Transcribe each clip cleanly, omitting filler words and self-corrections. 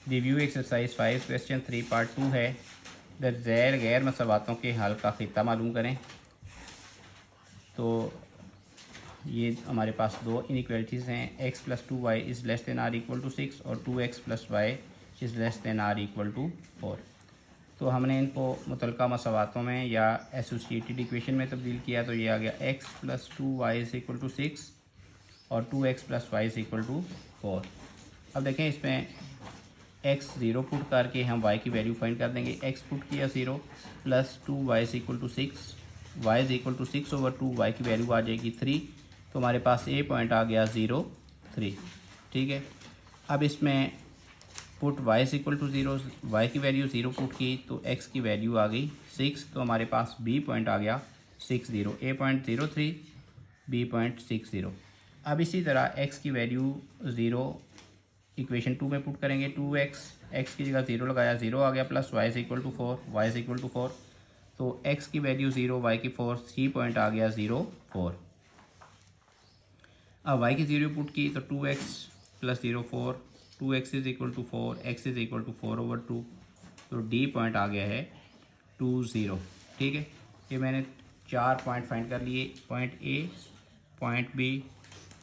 Review exercise 5 question 3 part 2 है। गैर मसवातों के हल का खिता मालूम करें। तो ये हमारे पास दो इनइक्वालिटीज़ हैं, x + 2y is less than or equal to 6 और 2x + y is less than or equal to 4। तो हमने इनको मुतलका मसवातों में या एसोसिएटेड इक्वेशन में तब्दील किया। तो ये आ गया x + 2y is equal to 6 और 2x + y is equal to 4। अब देखें, इसमें x 0 पुट करके हम y की वैल्यू फाइंड कर देंगे। x पुट किया 0 + 2y is equal to 6, y is equal to 6/2, y की वैल्यू आ जाएगी 3। तो हमारे पास ए पॉइंट आ गया 0, 3। ठीक है। अब इसमें put y is equal to 0, y की वैल्यू 0 पुट की तो x की वैल्यू आ गई 6। तो हमारे पास b पॉइंट आ गया 60, a पॉइंट 03, b पॉइंट 60। अब इसी तरह x की वैल्यू 0 इक्वेशन 2 में पुट करेंगे। 2x की जगह 0 लगाया, 0 आ गया, plus y is equal to 4, y is equal to 4। तो x की वैल्यू 0, y की 4, c पॉइंट आ गया 0, 4। अब y की 0 पुट की तो 2x + 0, 4, 2x is equal to 4, x is equal to 4/2। तो d पॉइंट आ गया है 2, 0। ठीक है। ये मैंने 4 पॉइंट फाइंड कर लिए, point A, point B,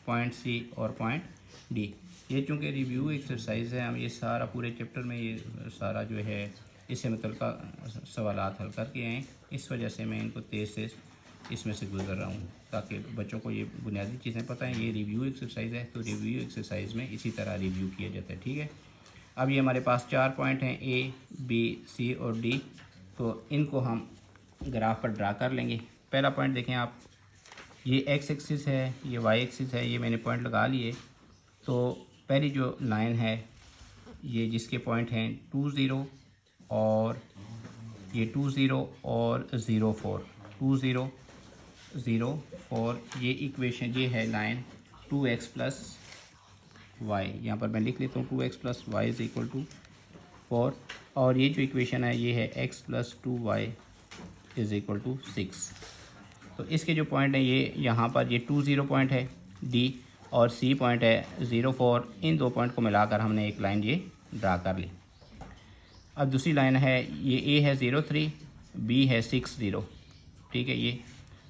point C और पॉइंट डी। ये चूँकि रिव्यू एक्सरसाइज है, हम ये सारा पूरे चैप्टर में ये सारा जो है इससे मुतल्लिका सवालात हल करके आए। इस वजह से मैं इनको तेज़ इसमें से गुजर रहा हूँ ताकि बच्चों को ये बुनियादी चीज़ें पता हैं। ये रिव्यू एक्सरसाइज है, तो रिव्यू एक्सरसाइज में इसी तरह रिव्यू किया जाता है। ठीक है। अब ये हमारे पास 4 पॉइंट हैं, ए, बी, सी और डी। तो इनको हम ग्राफ पर ड्रा कर लेंगे। पहला पॉइंट देखें आप, ये एक्स एक्सिस है, ये वाई एक्सिस है, ये मैंने पॉइंट लगा लिए। तो पहली जो लाइन है ये जिसके पॉइंट हैं 2, 0 और ये 2, 0 और 0, 4, 2, 0, 0, 4। ये इक्वेशन ये है लाइन 2x + y। यहाँ पर मैं लिख लेता हूँ 2x + y is equal to 4। और ये जो इक्वेशन है ये है x + 2y is equal to 6। तो इसके जो पॉइंट है ये यहाँ पर ये 2, 0 पॉइंट है डी और सी पॉइंट है 0, 4। इन दो पॉइंट को मिलाकर हमने एक लाइन ये ड्रा कर ली। अब दूसरी लाइन है, ये ए है 0, 3, बी है 6, 0। ठीक है। ये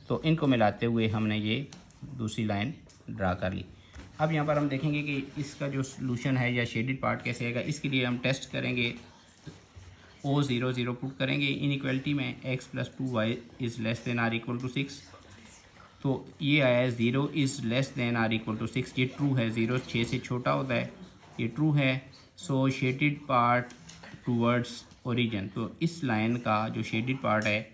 तो इनको मिलाते हुए हमने ये दूसरी लाइन ड्रा कर ली। अब यहाँ पर हम देखेंगे कि इसका जो सॉल्यूशन है या शेडेड पार्ट कैसे आएगा। इसके लिए हम टेस्ट करेंगे। O 0, 0 पुट करेंगे इनइक्वालिटी में, x + 2y is less than or equal to 6। तो ये आया है 0 is less than or equal to 6। ये ट्रू है, 0 6 से छोटा होता है, ये ट्रू है। सो शेडेड पार्ट टूवर्ड्स ओरिजिन। तो इस लाइन का जो शेडेड पार्ट है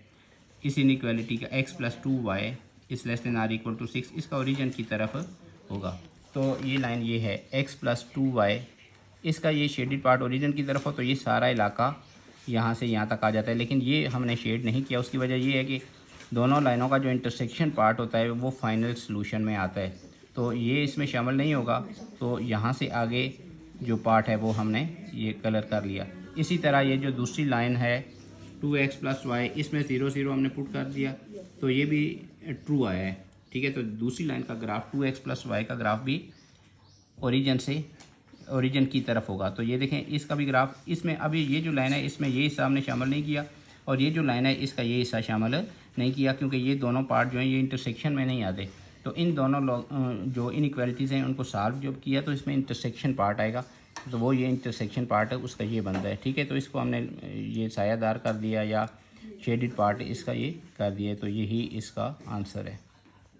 इस इनइक्वालिटी का, x + 2y is less than or equal to 6, इसका ओरिजिन की तरफ होगा। तो ये लाइन ये है x + 2y, इसका ये शेडेड पार्ट ओरिजिन की तरफ हो तो ये सारा इलाका यहाँ से यहाँ तक आ जाता है। लेकिन ये हमने शेड नहीं किया। उसकी वजह ये है कि दोनों लाइनों का जो इंटरसेक्शन पार्ट होता है वो फाइनल सॉल्यूशन में आता है, तो ये इसमें शामिल नहीं होगा। तो यहाँ से आगे जो पार्ट है वो हमने ये कलर कर लिया। इसी तरह ये जो दूसरी लाइन है 2x + y, इसमें 0, 0 हमने पुट कर दिया तो ये भी ट्रू आया है। ठीक है। तो दूसरी लाइन का ग्राफ 2x + y का ग्राफ भी ओरिजिन की तरफ होगा। तो ये देखें इसका भी ग्राफ, इसमें अभी ये जो लाइन है इसमें ये हिस्सा हमने शामिल नहीं किया और ये जो लाइन है इसका ये हिस्सा शामिल नहीं किया, क्योंकि ये दोनों पार्ट जो हैं ये इंटरसेक्शन में नहीं आते। तो इन दोनों जो इनइक्वालिटीज़ हैं उनको सॉल्व जब किया तो इसमें इंटरसेक्शन पार्ट आएगा। तो वो ये इंटरसेक्शन पार्ट है उसका ये बनता है। ठीक है। तो इसको हमने ये सायादार कर दिया या शेडेड पार्ट इसका ये कर दिया। तो यही इसका आंसर है।